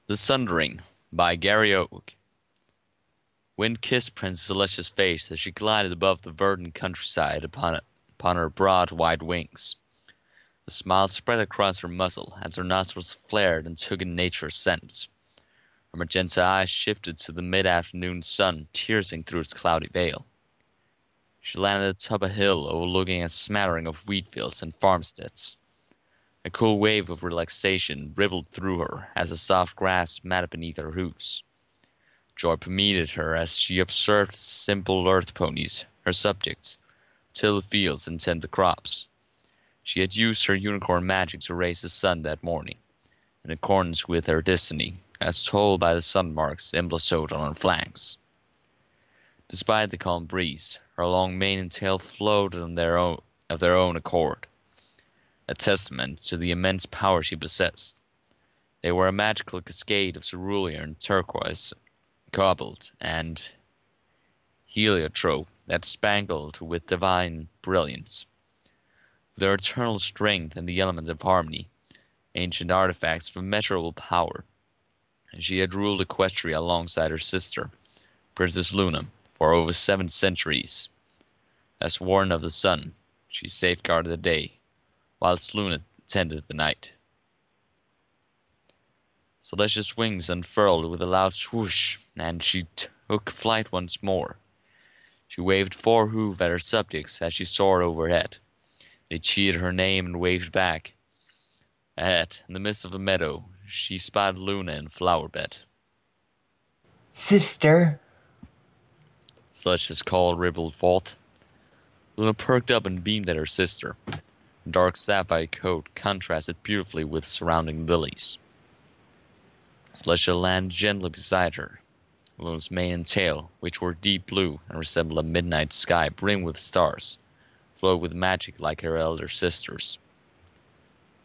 The Sundering by GaryOak. Wind kissed Princess Celestia's face as she glided above the verdant countryside upon her broad, wide wings. A smile spread across her muzzle as her nostrils flared and took in nature's scents. Her magenta eyes shifted to the mid-afternoon sun piercing through its cloudy veil. She landed atop a hill overlooking a smattering of wheat fields and farmsteads. A cool wave of relaxation rippled through her as the soft grass matted beneath her hoofs. Joy permeated her as she observed the simple earth ponies, her subjects, till the fields and tend the crops. She had used her unicorn magic to raise the sun that morning, in accordance with her destiny, as told by the sun marks emblazoed on her flanks. Despite the calm breeze, her long mane and tail floated of their own accord, a testament to the immense power she possessed. They were a magical cascade of cerulean, turquoise, cobalt, and heliotrope that spangled with divine brilliance. With their eternal strength and the elements of harmony, ancient artifacts of immeasurable power, she had ruled Equestria alongside her sister, Princess Luna, for over 7 centuries. As warden of the sun, she safeguarded the day, whilst Luna tended the night. Celestia's wings unfurled with a loud swoosh, and she took flight once more. She waved fore-hoof at her subjects as she soared overhead. They cheered her name and waved back. Ahead, in the midst of the meadow, she spied Luna in flower bed. Sister! Celestia's call rippled forth. Luna perked up and beamed at her sister. The dark sapphire coat contrasted beautifully with surrounding lilies. Celestia landed gently beside her. Luna's mane and tail, which were deep blue and resembled a midnight sky brimmed with stars, flowed with magic like her elder sister's.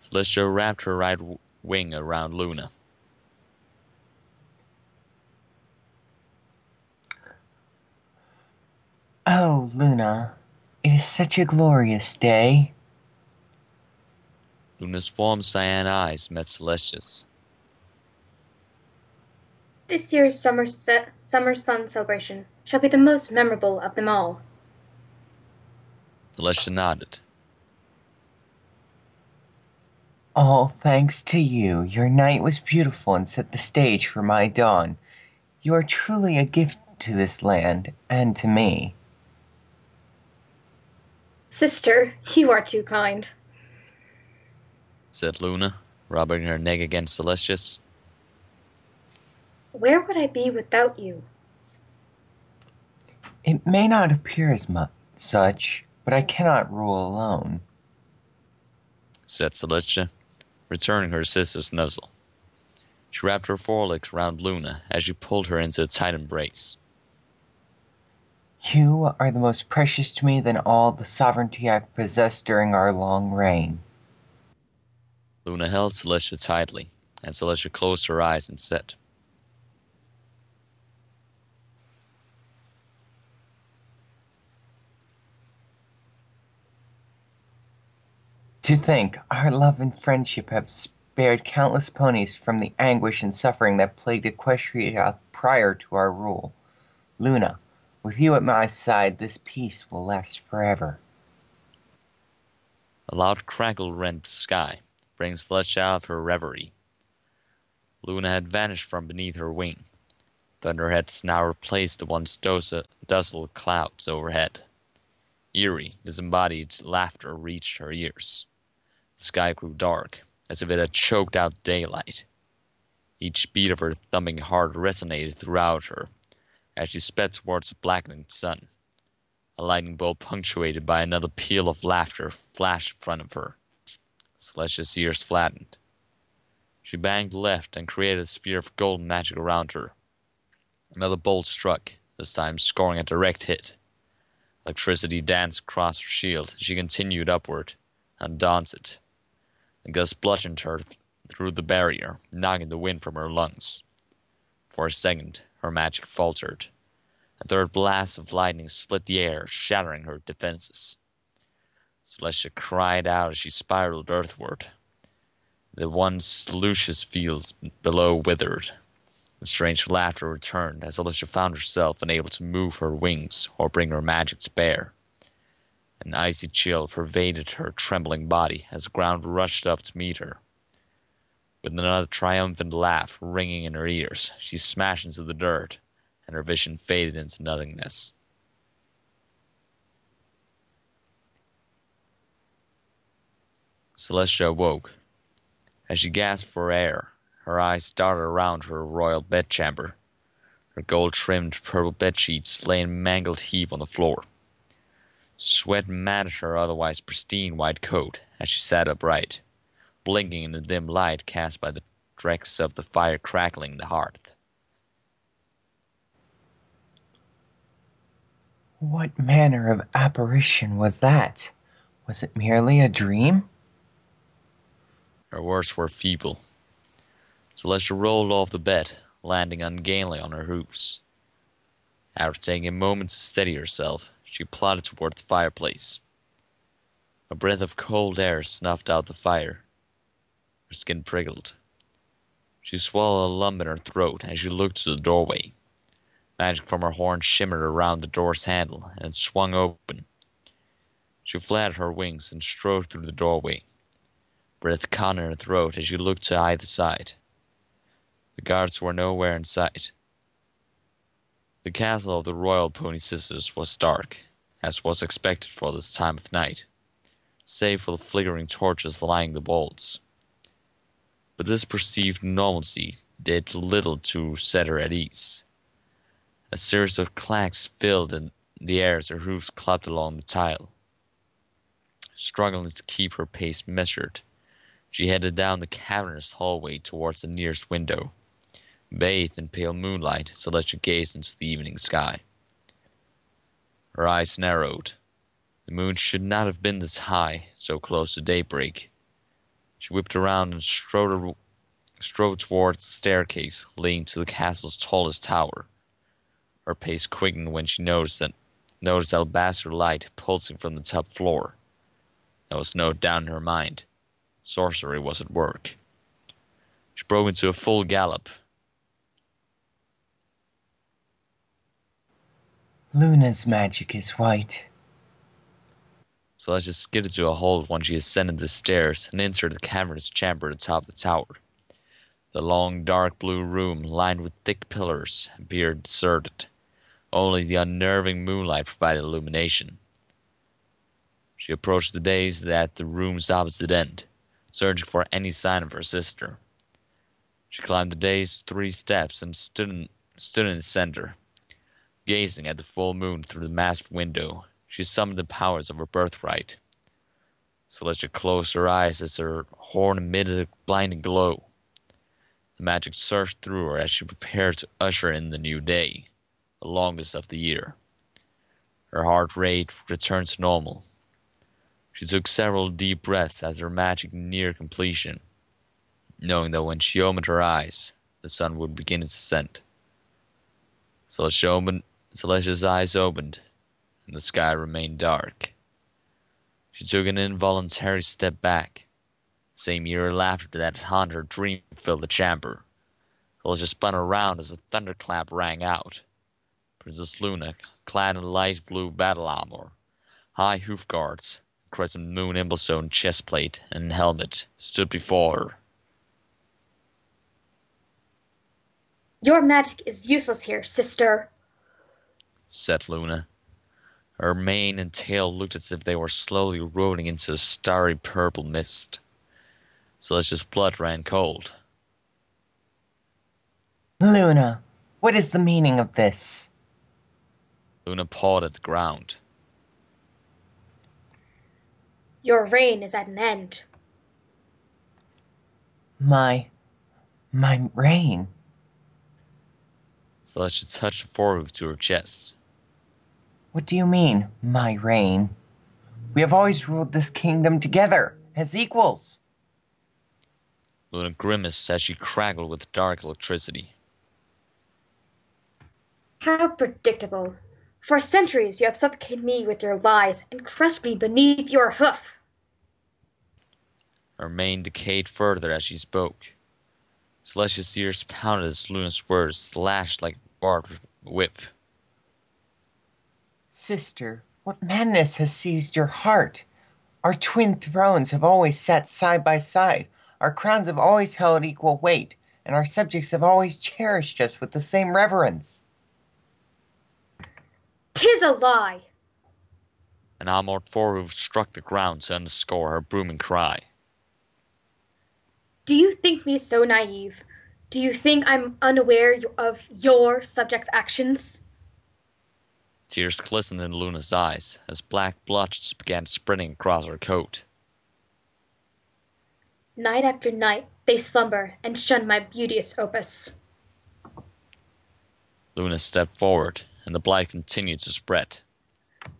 Celestia wrapped her right wing around Luna. Oh, Luna, it is such a glorious day. Luna's warm cyan eyes met Celestia's. This year's summer sun celebration shall be the most memorable of them all. Celestia nodded. All thanks to you. Your night was beautiful and set the stage for my dawn. You are truly a gift to this land and to me. Sister, you are too kind, Said Luna, rubbing her neck against Celestia's. Where would I be without you? It may not appear as such, but I cannot rule alone, Said Celestia, returning her sister's nuzzle. She wrapped her forelegs around Luna as she pulled her into a tight embrace. You are the most precious to me than all the sovereignty I've possessed during our long reign. Luna held Celestia tightly, and Celestia closed her eyes and said, To think our love and friendship have spared countless ponies from the anguish and suffering that plagued Equestria prior to our rule. Luna, with you at my side, this peace will last forever. A loud crackle rent the sky, bringing Celestia out of her reverie. Luna had vanished from beneath her wing. Thunderheads now replaced the once docile clouds overhead. Eerie, disembodied laughter reached her ears. The sky grew dark, as if it had choked out daylight. Each beat of her thumping heart resonated throughout her, as she sped towards the blackening sun. A lightning bolt punctuated by another peal of laughter flashed in front of her. Celestia's ears flattened. She banged left and created a sphere of golden magic around her. Another bolt struck, this time scoring a direct hit. Electricity danced across her shield as she continued upward, undaunted. The gust bludgeoned her through the barrier, knocking the wind from her lungs. For a second, her magic faltered. A third blast of lightning split the air, shattering her defenses. Celestia cried out as she spiraled earthward. The once luscious fields below withered. The strange laughter returned as Celestia found herself unable to move her wings or bring her magic to bear. An icy chill pervaded her trembling body as the ground rushed up to meet her. With another triumphant laugh ringing in her ears, she smashed into the dirt, and her vision faded into nothingness. Celestia awoke. As she gasped for air, her eyes darted around her royal bedchamber. Her gold-trimmed purple bedsheets lay in a mangled heap on the floor. Sweat matted her otherwise pristine white coat as she sat upright, blinking in the dim light cast by the dregs of the fire crackling in the hearth. What manner of apparition was that? Was it merely a dream? Her words were feeble. Celestia rolled off the bed, landing ungainly on her hoofs. After taking a moment to steady herself, she plodded toward the fireplace. A breath of cold air snuffed out the fire. Her skin prickled. She swallowed a lump in her throat as she looked to the doorway. Magic from her horn shimmered around the door's handle, and it swung open. She flattened her wings and strode through the doorway. Breath caught in her throat as she looked to either side. The guards were nowhere in sight. The castle of the royal pony sisters was dark, as was expected for this time of night, save for the flickering torches lighting the bolts. But this perceived normalcy did little to set her at ease. A series of clacks filled in the air as her hoofs clopped along the tile. Struggling to keep her pace measured, she headed down the cavernous hallway towards the nearest window. Bathed in pale moonlight, Celestia gazed into the evening sky. Her eyes narrowed. The moon should not have been this high, so close to daybreak. She whipped around and strode towards the staircase leading to the castle's tallest tower. Her pace quickened when she noticed alabaster light pulsing from the top floor. There was no doubt in her mind. Sorcery was at work. She broke into a full gallop. Luna's magic is white. Celestia skidded to a halt when she ascended the stairs and entered the cavernous chamber atop the tower. The long, dark blue room, lined with thick pillars, appeared deserted. Only the unnerving moonlight provided illumination. She approached the dais at the room's opposite end, searching for any sign of her sister. She climbed the dais 3 steps and stood in the center. Gazing at the full moon through the massive window, she summoned the powers of her birthright. Celestia closed her eyes as her horn emitted a blinding glow. The magic surged through her as she prepared to usher in the new day, the longest of the year. Her heart rate returned to normal. She took several deep breaths as her magic neared completion, knowing that when she opened her eyes, the sun would begin its ascent. Celestia's eyes opened, and the sky remained dark. She took an involuntary step back. The same eerie laughter that had haunted her dream filled the chamber. Celestia spun around as a thunderclap rang out. Princess Luna, clad in light blue battle armor, high hoof guards, crescent moon emblazoned chestplate, and helmet, stood before her. Your magic is useless here, sister, said Luna. Her mane and tail looked as if they were slowly eroding into a starry purple mist. Celestia's blood ran cold. Luna, what is the meaning of this? Luna pawed at the ground. Your reign is at an end. My reign? Celestia touched the forehoof to her chest. What do you mean, my reign? We have always ruled this kingdom together, as equals. Luna grimaced as she crackled with dark electricity. How predictable. For centuries you have suffocated me with your lies and crushed me beneath your hoof. Her mane decayed further as she spoke. Celestia's ears pounded as Luna's words slashed like a barbed whip. Sister, what madness has seized your heart? Our twin thrones have always sat side by side. Our crowns have always held equal weight, and our subjects have always cherished us with the same reverence. 'Tis a lie! An armored forehoof struck the ground to underscore her booming cry. Do you think me so naive? Do you think I'm unaware of your subjects' actions? Tears glistened in Luna's eyes as black blotches began spreading across her coat. Night after night they slumber and shun my beauteous opus. Luna stepped forward, and the blight continued to spread.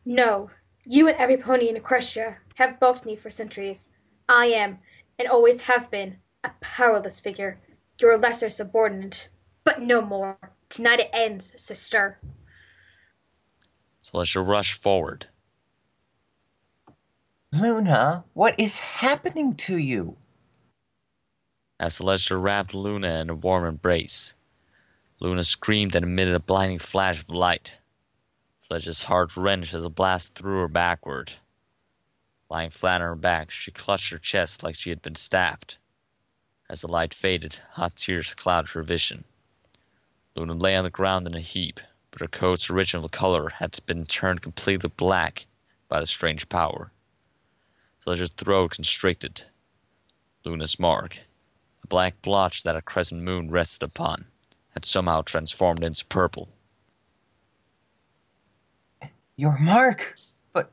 No, you and every pony in Equestria have balked me for centuries. I am, and always have been, a powerless figure, your lesser subordinate. But no more. Tonight it ends, sister. Celestia rushed forward. Luna, what is happening to you? As Celestia wrapped Luna in a warm embrace, Luna screamed and emitted a blinding flash of light. Celestia's heart wrenched as a blast threw her backward. Lying flat on her back, she clutched her chest like she had been stabbed. As the light faded, hot tears clouded her vision. Luna lay on the ground in a heap, but her coat's original color had been turned completely black by the strange power. Celestia's throat constricted. Luna's mark, the black blotch that a crescent moon rested upon, had somehow transformed into purple. Your mark? But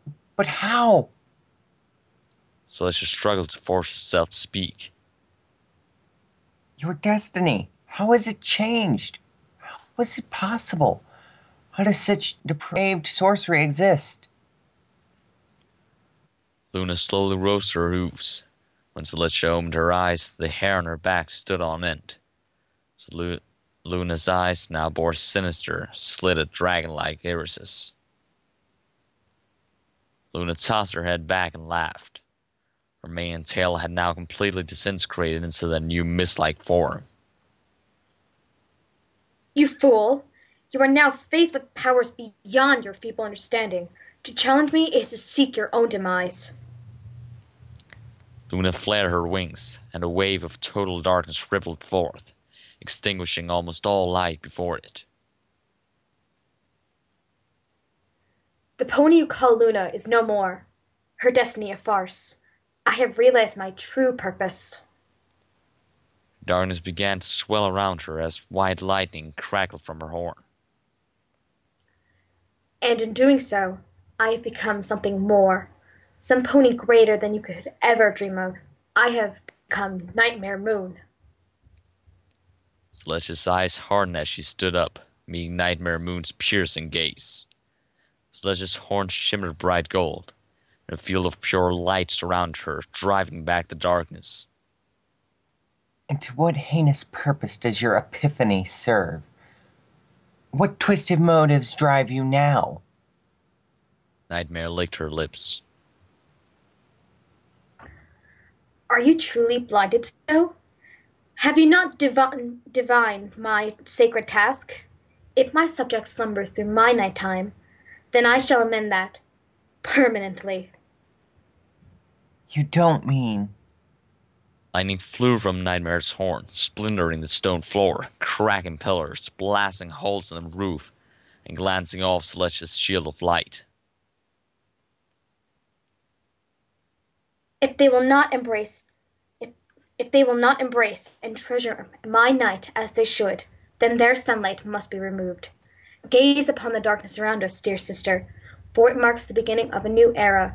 how? Celestia struggled to force herself to speak. Your destiny, how has it changed? How was it possible? How does such depraved sorcery exist? Luna slowly rose to her hooves. When Celestia opened her eyes, the hair on her back stood on end. So Luna's eyes now bore sinister, slitted dragon-like irises. Luna tossed her head back and laughed. Her mane and tail had now completely disintegrated into their new mist-like form. You fool! You are now faced with powers beyond your feeble understanding. To challenge me is to seek your own demise. Luna flared her wings, and a wave of total darkness rippled forth, extinguishing almost all light before it. The pony you call Luna is no more. Her destiny a farce. I have realized my true purpose. Darkness began to swell around her as white lightning crackled from her horn. And in doing so, I have become something more. Some pony greater than you could ever dream of. I have become Nightmare Moon. Celestia's eyes hardened as she stood up, meeting Nightmare Moon's piercing gaze. Celestia's horn shimmered bright gold, and a field of pure light surrounded her, driving back the darkness. And to what heinous purpose does your epiphany serve? What twisted motives drive you now? Nightmare licked her lips. Are you truly blinded so? Have you not divined my sacred task? If my subjects slumber through my night time, then I shall amend that permanently. You don't mean... Lightning flew from Nightmare's horn, splintering the stone floor, cracking pillars, blasting holes in the roof, and glancing off Celestia's shield of light. If they will not embrace and treasure my night as they should, then their sunlight must be removed. Gaze upon the darkness around us, dear sister, for it marks the beginning of a new era,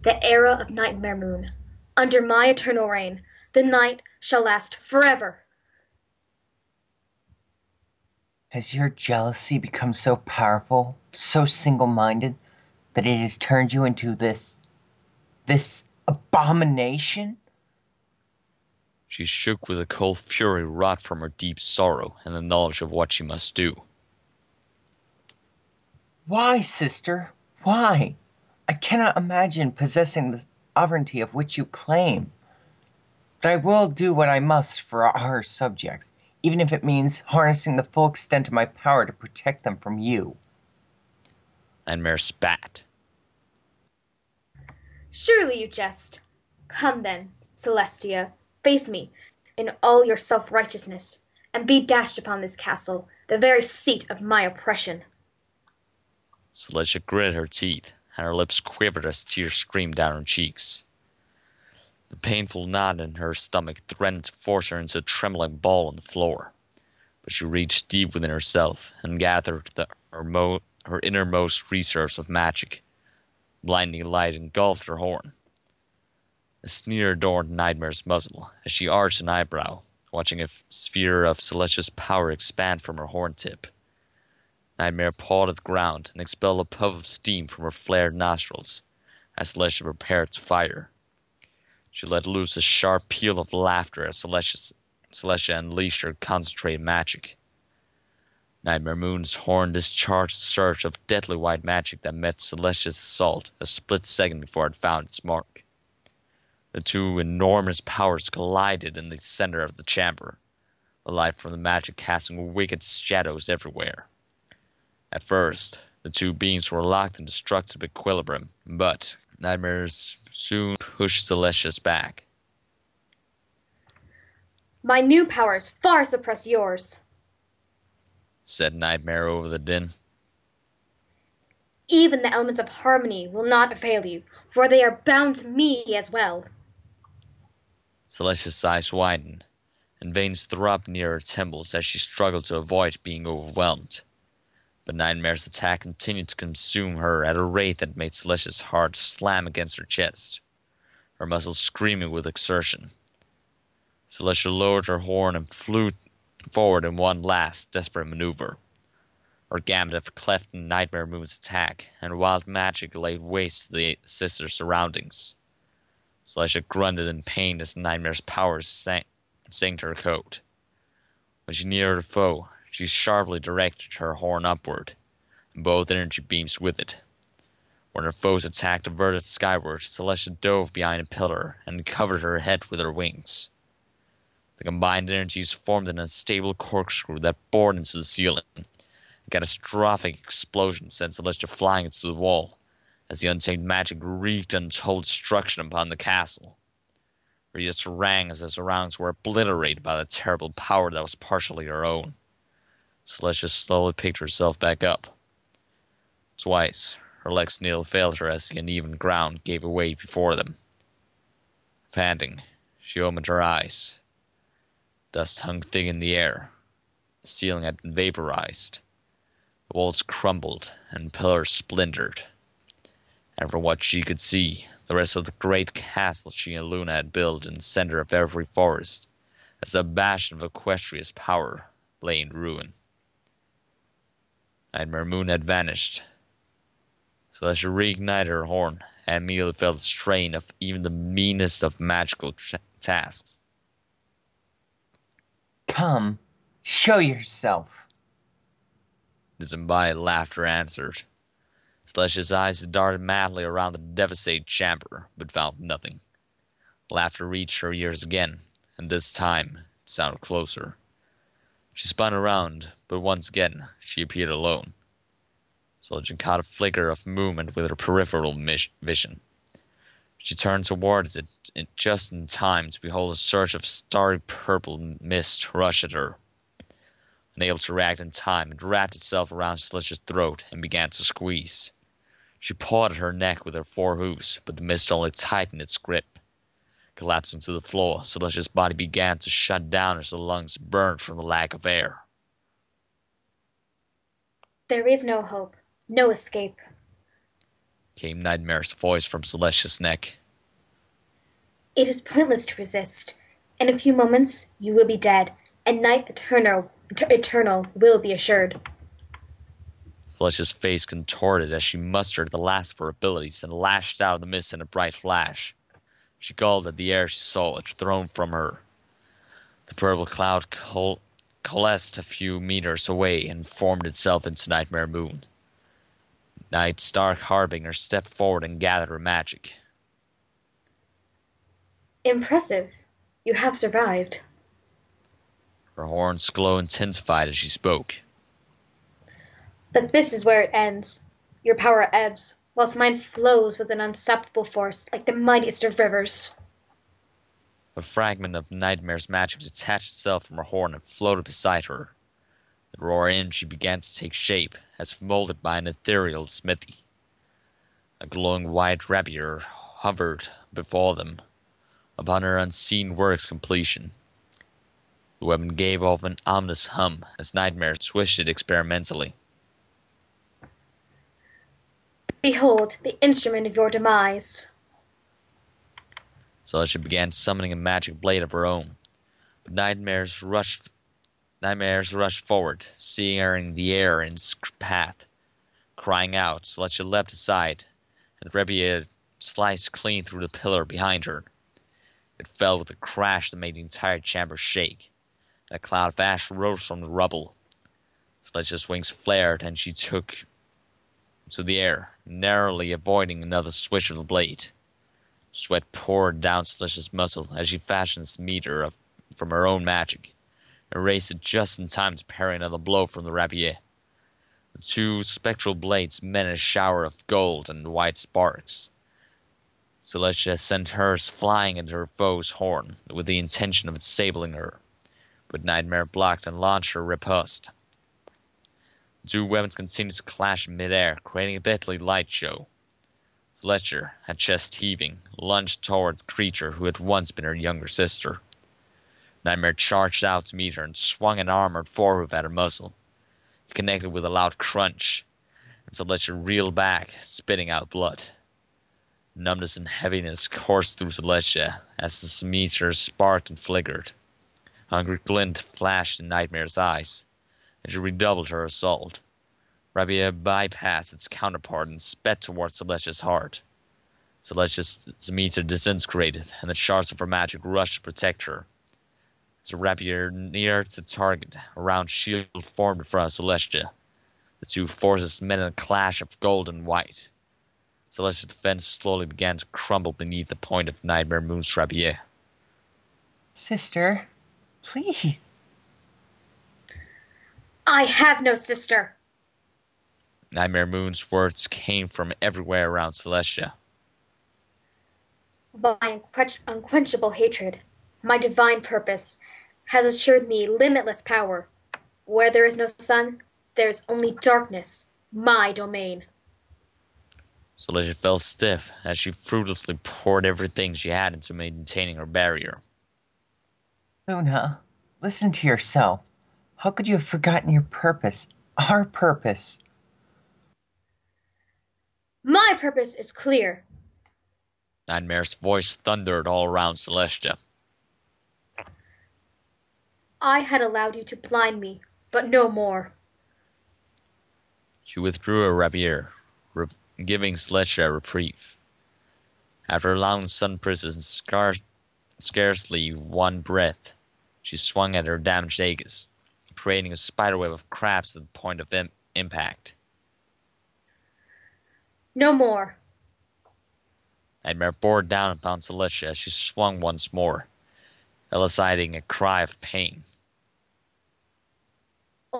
the era of Nightmare Moon. Under my eternal reign, the night shall last forever. Has your jealousy become so powerful, so single-minded, that it has turned you into this abomination? She shook with a cold fury wrought from her deep sorrow and the knowledge of what she must do. Why, sister? Why? I cannot imagine possessing the sovereignty of which you claim. But I will do what I must for our subjects, even if it means harnessing the full extent of my power to protect them from you. Nightmare spat. Surely you jest. Come then, Celestia, face me in all your self-righteousness, and be dashed upon this castle, the very seat of my oppression. Celestia gritted her teeth, and her lips quivered as tears streamed down her cheeks. The painful knot in her stomach threatened to force her into a trembling ball on the floor, but she reached deep within herself and gathered her innermost reserves of magic. Blinding light engulfed her horn. A sneer adorned Nightmare's muzzle as she arched an eyebrow, watching a sphere of Celestia's power expand from her horn tip. Nightmare pawed at the ground and expelled a puff of steam from her flared nostrils as Celestia prepared to fire. She let loose a sharp peal of laughter as Celestia unleashed her concentrated magic. Nightmare Moon's horn discharged a surge of deadly white magic that met Celestia's assault a split second before it found its mark. The two enormous powers collided in the center of the chamber, the light from the magic casting wicked shadows everywhere. At first, the two beings were locked in destructive equilibrium, but Nightmares soon pushed Celestia's back. My new powers far suppress yours, said Nightmare over the din. Even the elements of harmony will not avail you, for they are bound to me as well. Celestia's eyes widened, and veins throbbed near her temples as she struggled to avoid being overwhelmed. But Nightmare's attack continued to consume her at a rate that made Celestia's heart slam against her chest, her muscles screaming with exertion. Celestia lowered her horn and flew forward in one last, desperate maneuver. Her gambit of cleft in Nightmare Moon's attack, and wild magic laid waste to the sister's surroundings. Celestia grunted in pain as Nightmare's powers sank her coat. When she neared her foe, she sharply directed her horn upward, and both energy beams with it. When her foe's attack diverted skyward, Celestia dove behind a pillar and covered her head with her wings. The combined energies formed an unstable corkscrew that bored into the ceiling. A catastrophic explosion sent Celestia flying into the wall, as the untamed magic wreaked untold destruction upon the castle. Rita's rang as the surroundings were obliterated by the terrible power that was partially her own. Celestia slowly picked herself back up. Twice, her legs nearly failed her as the uneven ground gave way before them. Panting, she opened her eyes. Dust hung thick in the air. The ceiling had been vaporized. The walls crumbled and pillars splintered. And from what she could see, the rest of the great castle she and Luna had built in the center of every forest, as a bastion of Equestria's power, lay in ruin. Nightmare Moon had vanished. Celestia reignited her horn and immediately felt the strain of even the meanest of magical tasks. Come, show yourself. Disembodied laughter answered. Celestia's eyes darted madly around the devastated chamber, but found nothing. Laughter reached her ears again, and this time it sounded closer. She spun around, but once again she appeared alone. Celestia caught a flicker of movement with her peripheral vision. She turned towards it just in time to behold a surge of starry purple mist rush at her. Unable to react in time, it wrapped itself around Celestia's throat and began to squeeze. She pawed at her neck with her four hooves, but the mist only tightened its grip. Collapsing to the floor, Celestia's body began to shut down as her lungs burned from the lack of air. There is no hope, no escape, came Nightmare's voice from Celestia's neck. It is pointless to resist. In a few moments you will be dead, and night eternal will be assured. Celestia's face contorted as she mustered the last of her abilities and lashed out of the mist in a bright flash. She gulped at the air she saw it thrown from her. The purple cloud coalesced a few meters away and formed itself into Nightmare Moon. Night's dark harbinger stepped forward and gathered her magic. Impressive. You have survived. Her horn's glow intensified as she spoke. But this is where it ends. Your power ebbs, whilst mine flows with an unstoppable force like the mightiest of rivers. A fragment of Nightmare's magic detached itself from her horn and floated beside her. The roar in she began to take shape, as if molded by an ethereal smithy. A glowing white rapier hovered before them, upon her unseen work's completion. The weapon gave off an ominous hum as Nightmare swished it experimentally. Behold, the instrument of your demise. Celestia began summoning a magic blade of her own, but Nightmares rushed forward, seeing her in the air in its path. Crying out, Celestia leapt aside, and the rapier sliced clean through the pillar behind her. It fell with a crash that made the entire chamber shake. A cloud of ash rose from the rubble. Celestia's wings flared, and she took to the air, narrowly avoiding another swish of the blade. Sweat poured down Celestia's muscle as she fashioned this meter from her own magic, and raised it just in time to parry another blow from the rapier. The two spectral blades met in a shower of gold and white sparks. Celestia sent hers flying into her foe's horn, with the intention of disabling her, but Nightmare blocked and launched her riposte. The two weapons continued to clash in midair, creating a deadly light show. Celestia, her chest heaving, lunged toward the creature who had once been her younger sister. Nightmare charged out to meet her and swung an armored forehoof at her muzzle. It connected with a loud crunch, and Celestia reeled back, spitting out blood. Numbness and heaviness coursed through Celestia as the meter sparked and flickered. A hungry glint flashed in Nightmare's eyes, and she redoubled her assault. Rapier bypassed its counterpart and sped towards Celestia's heart. Celestia's meter disintegrated, and the shards of her magic rushed to protect her. As the rapier neared the target, a round shield formed in front of Celestia. The two forces met in a clash of gold and white. Celestia's defense slowly began to crumble beneath the point of Nightmare Moon's rapier. Sister, please. I have no sister. Nightmare Moon's words came from everywhere around Celestia. My unquenchable hatred, my divine purpose, has assured me limitless power. Where there is no sun, there is only darkness, my domain. Celestia fell stiff as she fruitlessly poured everything she had into maintaining her barrier. Luna, listen to yourself. How could you have forgotten your purpose? Our purpose? My purpose is clear. Nightmare's voice thundered all around Celestia. I had allowed you to blind me, but no more. She withdrew her rapier, giving Celestia a reprieve. After allowing the sun prison scarcely one breath, she swung at her damaged Aegis, creating a spiderweb of crabs at the point of impact. No more. Nightmare bore down upon Celestia as she swung once more, eliciting a cry of pain.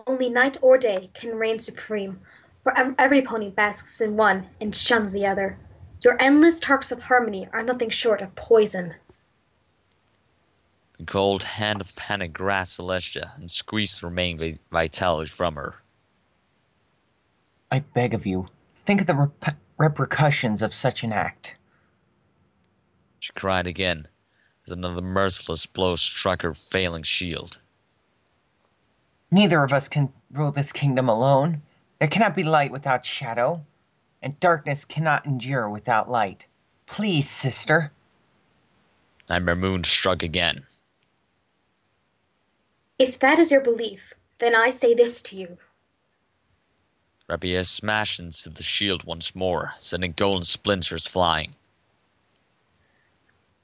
Only night or day can reign supreme, for every pony basks in one and shuns the other. Your endless talks of harmony are nothing short of poison. The cold hand of panic grasped Celestia and squeezed the remaining vitality from her. I beg of you, think of the repercussions of such an act. She cried again, as another merciless blow struck her failing shield. Neither of us can rule this kingdom alone. There cannot be light without shadow, and darkness cannot endure without light. Please, sister. Nightmare Moon struck again. If that is your belief, then I say this to you. Rapier smashed into the shield once more, sending golden splinters flying.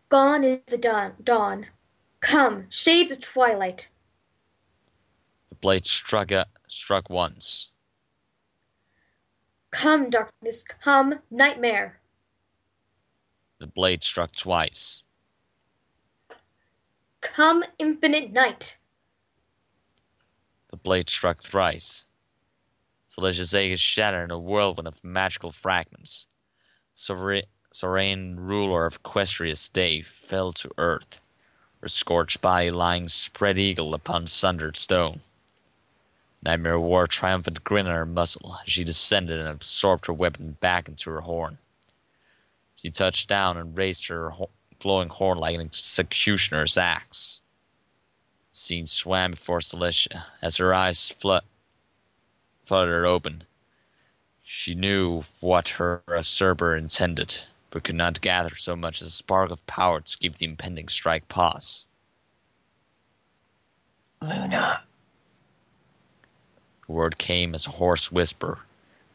Gone is the dawn. Come, shades of twilight. The blade struck once. Come, darkness, come, nightmare. The blade struck twice. Come, infinite night. The blade struck thrice. Celestia's Aegis shattered in a whirlwind of magical fragments. Sovereign ruler of Equestria's day fell to earth, her scorched body lying spread-eagled upon sundered stone. Nightmare wore a triumphant grin on her muzzle as she descended and absorbed her weapon back into her horn. She touched down and raised her glowing horn like an executioner's axe. The scene swam before Celestia as her eyes fluttered open. She knew what her usurper intended, but could not gather so much as a spark of power to give the impending strike pause. Luna. The word came as a hoarse whisper,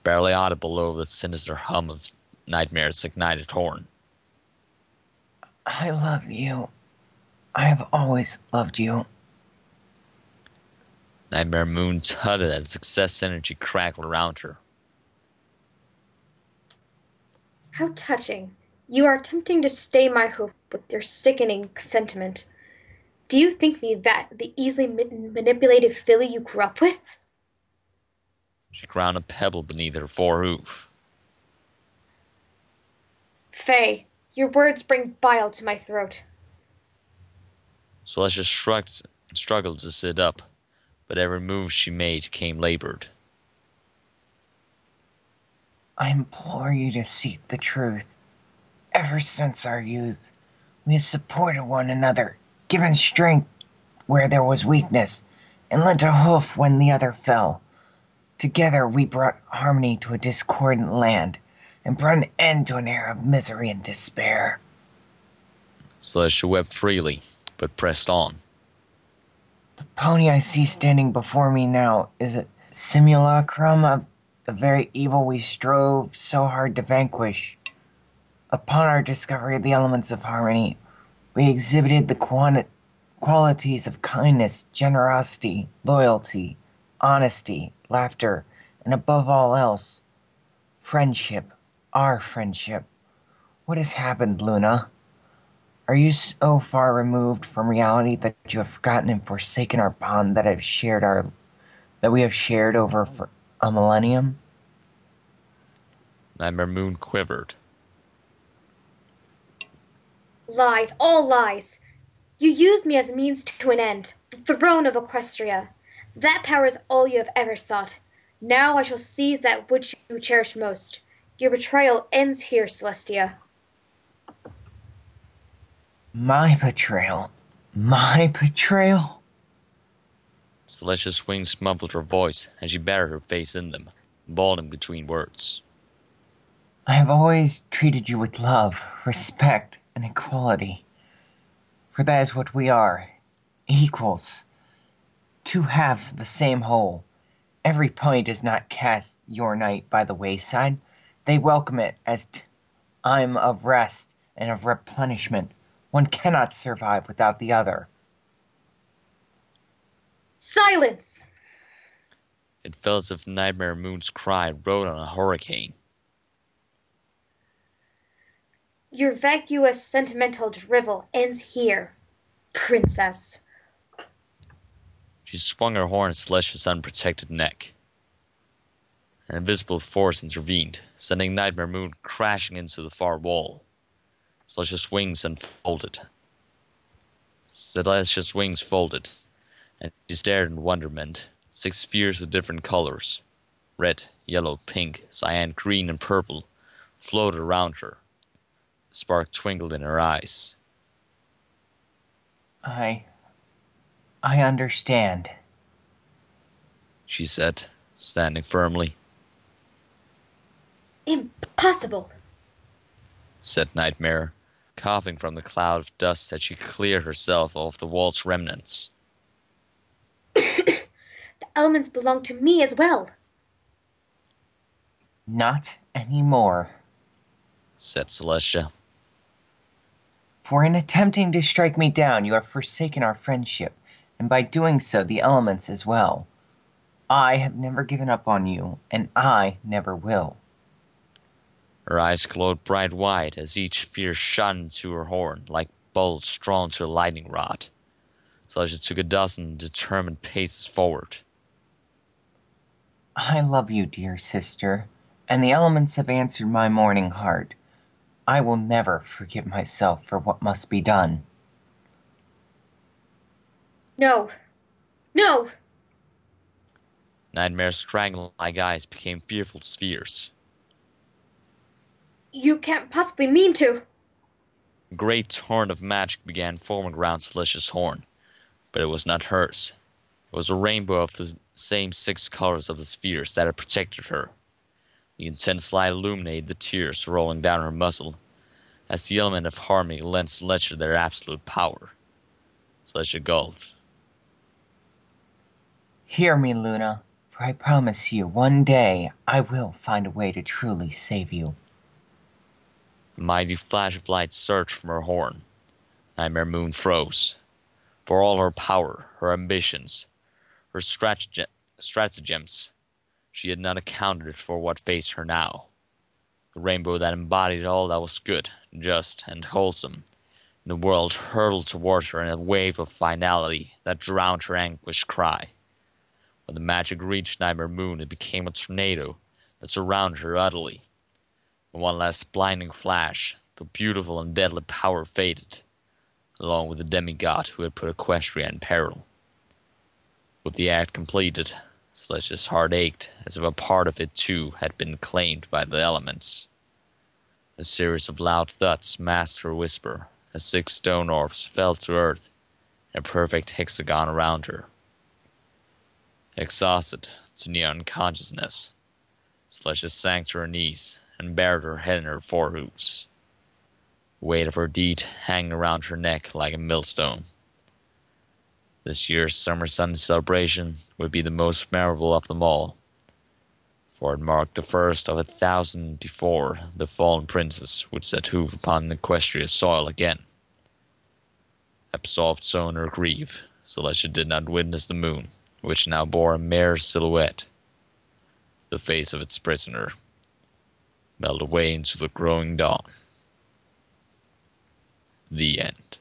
barely audible over the sinister hum of Nightmare's ignited horn. I love you. I have always loved you. Nightmare Moon tutted as success energy crackled around her. How touching. You are attempting to stay my hope with your sickening sentiment. Do you think me that the easily manipulated filly you grew up with? She ground a pebble beneath her forehoof. Faye, your words bring bile to my throat. Celestia shrugged and struggled to sit up, but every move she made came labored. I implore you to seek the truth. Ever since our youth, we have supported one another, given strength where there was weakness, and lent a hoof when the other fell. Together we brought harmony to a discordant land, and brought an end to an era of misery and despair. Celestia wept freely, but pressed on. The pony I see standing before me now is a simulacrum of the very evil we strove so hard to vanquish. Upon our discovery of the elements of harmony, we exhibited the qualities of kindness, generosity, loyalty, honesty, laughter, and above all else, friendship, our friendship. What has happened, Luna? Are you so far removed from reality that you have forgotten and forsaken our bond that we have shared over for a millennium? Nightmare Moon quivered. Lies, all lies. You used me as a means to an end, the throne of Equestria. That power is all you have ever sought. Now I shall seize that which you cherish most. Your betrayal ends here, Celestia. My betrayal? My betrayal? Celestia's wings muffled her voice as she buried her face in them, bawling between words. I have always treated you with love, respect, and equality. For that is what we are. Equals. Two halves of the same whole. Every pony does not cast your night by the wayside. They welcome it as time of rest and of replenishment. One cannot survive without the other. Silence! It felt as if Nightmare Moon's cry rode on a hurricane. Your vacuous sentimental drivel ends here, princess. She swung her horn at Celestia's unprotected neck. An invisible force intervened, sending Nightmare Moon crashing into the far wall. Celestia's wings unfolded. Celestia's wings folded, and she stared in wonderment. 6 spheres of different colors, red, yellow, pink, cyan, green, and purple, floated around her. A spark twinkled in her eyes. I understand, She said, standing firmly. Impossible! Said Nightmare, coughing from the cloud of dust that she cleared herself of the wall's remnants. The elements belong to me as well. Not anymore. Said Celestia. For in attempting to strike me down, you have forsaken our friendship, and by doing so, the elements as well. I have never given up on you, and I never will. Her eyes glowed bright white as each sphere shot into her horn like bolts drawn to a lightning rod. Celestia took a dozen determined paces forward. I love you, dear sister, and the elements have answered my mourning heart. I will never forgive myself for what must be done. No. No! Nightmare's strangle-like eyes became fearful spheres. You can't possibly mean to. A great torrent of magic began forming around Celestia's horn, but it was not hers. It was a rainbow of the same 6 colors of the spheres that had protected her. The intense light illuminated the tears rolling down her muzzle, as the element of harmony lent Celestia their absolute power. Celestia gulped. Hear me, Luna, for I promise you, one day I will find a way to truly save you. A mighty flash of light surged from her horn. Nightmare Moon froze. For all her power, her ambitions, her stratagems, she had not accounted for what faced her now. The rainbow that embodied all that was good, just, and wholesome in the world hurtled toward her in a wave of finality that drowned her anguished cry. When the magic reached Nightmare Moon, it became a tornado that surrounded her utterly. In one last blinding flash, the beautiful and deadly power faded, along with the demigod who had put Equestria in peril. With the act completed, Celestia's heart ached as if a part of it too had been claimed by the elements. A series of loud thuds masked her whisper as 6 stone orbs fell to earth in a perfect hexagon around her. Exhausted to near unconsciousness, Celestia sank to her knees and buried her head in her forehooves, the weight of her deed hanging around her neck like a millstone. This year's Summer Sun celebration would be the most memorable of them all, for it marked the first of 1,000 before the fallen princess would set hoof upon Equestria's soil again. Absorbed so in her grief, Celestia did not witness the moon, which now bore a mere silhouette. The face of its prisoner melt away into the growing dawn. The end.